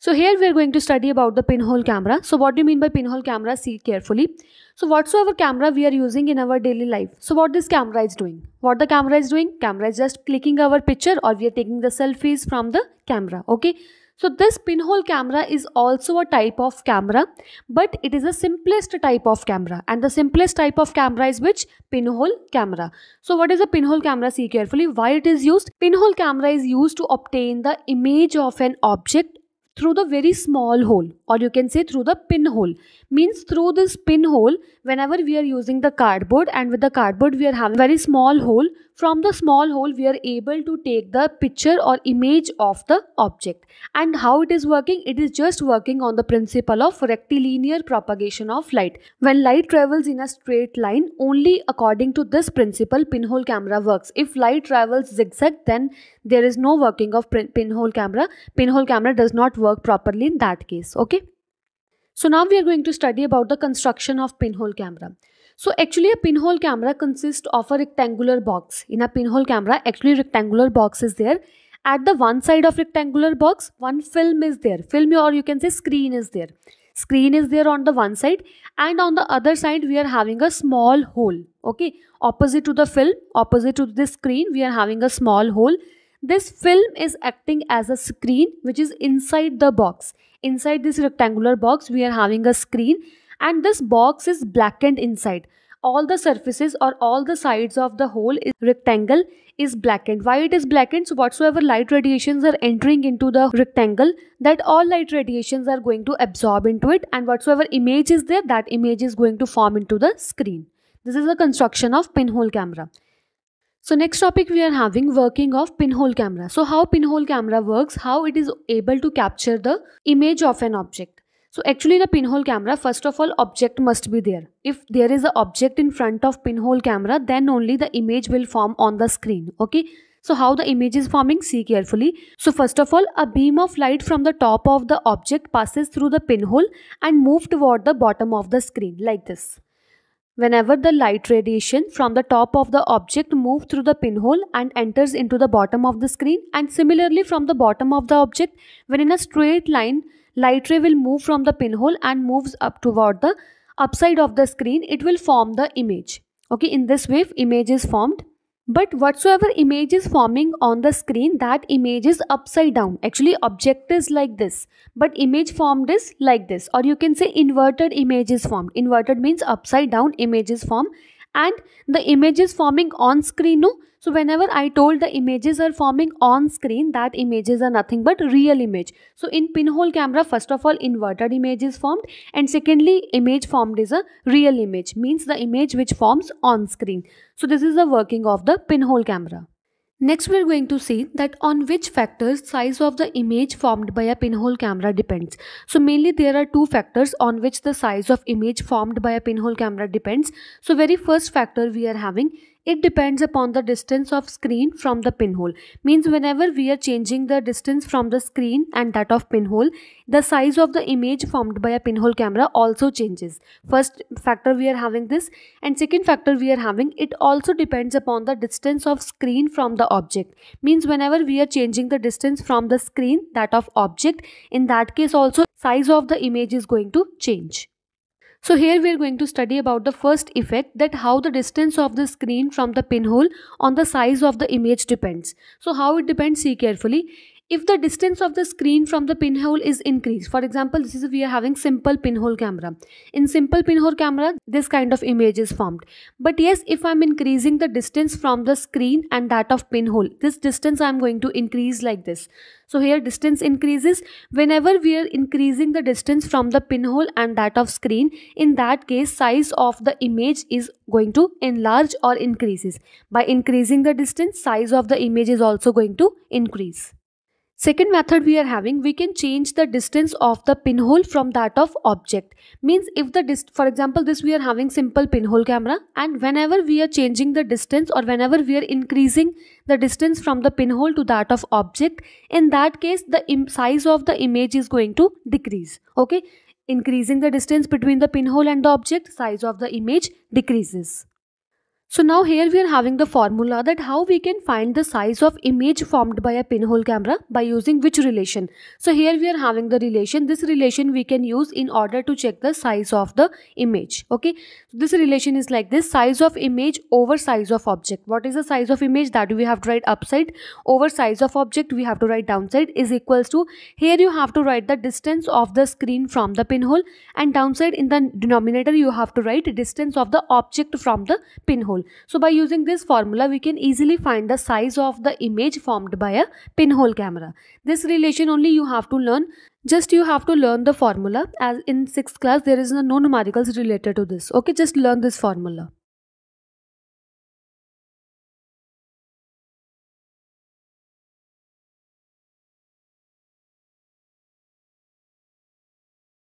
So here we are going to study about the pinhole camera. So what do you mean by pinhole camera? See carefully. So whatsoever camera we are using in our daily life. So what this camera is doing? What the camera is doing? Camera is just clicking our picture, or we are taking the selfies from the camera. Okay. So this pinhole camera is also a type of camera, but it is the simplest type of camera, and the simplest type of camera is which? Pinhole camera. So what is a pinhole camera? See carefully. Why it is used? Pinhole camera is used to obtain the image of an object through the very small hole, or you can say through the pinhole. Means through this pinhole, whenever we are using the cardboard, and with the cardboard we are having very small hole, from the small hole we are able to take the picture or image of the object. And how it is working? It is just working on the principle of rectilinear propagation of light. When light travels in a straight line, only according to this principle pinhole camera works. If light travels zigzag, then there is no working of pinhole camera. Pinhole camera does not work properly in that case. Okay. So now we are going to study about the construction of pinhole camera. So actually a pinhole camera consists of a rectangular box. In a pinhole camera, actually rectangular box is there. At the one side of rectangular box, one film is there. Film, or you can say screen is there. Screen is there on the one side, and on the other side we are having a small hole. Okay. Opposite to the film, opposite to the screen, we are having a small hole. This film is acting as a screen which is inside the box. Inside this rectangular box we are having a screen, and this box is blackened inside. All the surfaces or all the sides of the whole rectangle is blackened. Why it is blackened? So whatsoever light radiations are entering into the rectangle, that all light radiations are going to absorb into it, and whatsoever image is there, that image is going to form into the screen. This is the construction of pinhole camera. So next topic we are having working of pinhole camera. So how pinhole camera works, how it is able to capture the image of an object. So actually in a pinhole camera, first of all, object must be there. If there is an object in front of pinhole camera, then only the image will form on the screen. Okay. So how the image is forming? See carefully. So first of all, a beam of light from the top of the object passes through the pinhole and move toward the bottom of the screen like this. Whenever the light radiation from the top of the object moves through the pinhole and enters into the bottom of the screen, and similarly from the bottom of the object, when in a straight line, light ray will move from the pinhole and moves up toward the upside of the screen, it will form the image. Okay, in this way image is formed. But whatsoever image is forming on the screen, that image is upside down. Actually object is like this, but image formed is like this, or you can say inverted image is formed. Inverted means upside down image is formed, and the image is forming on screen. No? So whenever I told the images are forming on screen, that images are nothing but real image. So in pinhole camera, first of all inverted image is formed, and secondly image formed is a real image, means the image which forms on screen. So this is the working of the pinhole camera. Next we are going to see that on which factors size of the image formed by a pinhole camera depends. So mainly there are two factors on which the size of image formed by a pinhole camera depends. So very first factor we are having, it depends upon the distance of screen from the pinhole. Means whenever we are changing the distance from the screen and that of pinhole, the size of the image formed by a pinhole camera also changes. First factor we are having this, and second factor we are having, it also depends upon the distance of screen from the object. Means whenever we are changing the distance from the screen, that of object, in that case also size of the image is going to change. So here we are going to study about the first effect, that how the distance of the screen from the pinhole on the size of the image depends. So how it depends? See carefully. If the distance of the screen from the pinhole is increased, for example, this is we are having simple pinhole camera. In simple pinhole camera, this kind of image is formed. But yes, if I am increasing the distance from the screen and that of pinhole, this distance I am going to increase like this. So here distance increases. Whenever we are increasing the distance from the pinhole and that of screen, in that case size of the image is going to enlarge or increases. By increasing the distance, size of the image is also going to increase. Second method we are having, we can change the distance of the pinhole from that of object. Means if the for example, this we are having simple pinhole camera, and whenever we are changing the distance or whenever we are increasing the distance from the pinhole to that of object, in that case the size of the image is going to decrease. Okay, increasing the distance between the pinhole and the object, size of the image decreases. So now here we are having the formula that how we can find the size of image formed by a pinhole camera by using which relation. So here we are having the relation. This relation we can use in order to check the size of the image. Okay. So this relation is like this: size of image over size of object. What is the size of image? That we have to write upside, over size of object we have to write downside, is equals to, here you have to write the distance of the screen from the pinhole, and downside in the denominator you have to write distance of the object from the pinhole. So by using this formula we can easily find the size of the image formed by a pinhole camera. This relation only you have to learn. Just you have to learn the formula, as in 6th class there is no numericals related to this. Okay, just learn this formula.